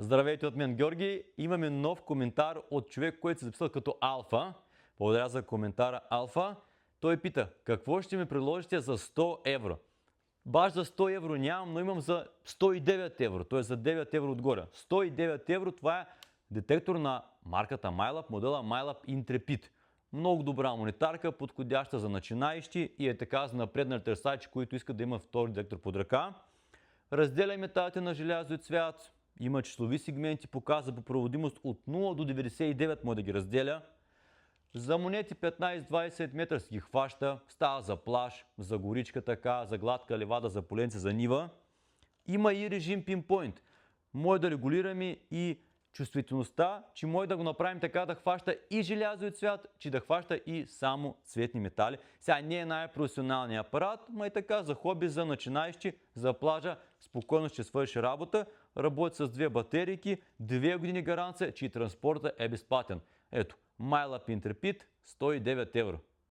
Здравейте от мен, Георги. Имаме нов коментар от човек, който се записал като Алфа. Благодаря за коментара, Алфа. Той пита, какво ще ми предложите за 100 евро? Баш за 100 евро нямам, но имам за 109 евро, т.е. за 9 евро отгоре. 109 евро, това е детектор на марката MyLab, модела MyLab Intrepid. Много добра монетарка, подходяща за начинаещи и е така за напреднали търсачи, които искат да имат втори детектор под ръка. Разделя металите на желязо и цвят. Има числови сегменти, показва по проводимост от 0 до 99, може да ги разделя. За монети 15-20 метра си ги хваща, става за плаж, за горичка така, за гладка ливада, за поленце, за нива. Има и режим Pinpoint. Може да регулираме и чувствителността, че може да го направим така да хваща и желязо и цвят, че да хваща и само цветни метали. Сега не е най-професионалният апарат, но е така за хоби, за начинаещи, за плажа, спокойно ще свърши работа. Работи с 2 батерийки, 2 години гаранция, че и транспортът е безплатен. Ето, MyLab Intrepid, 109 евро.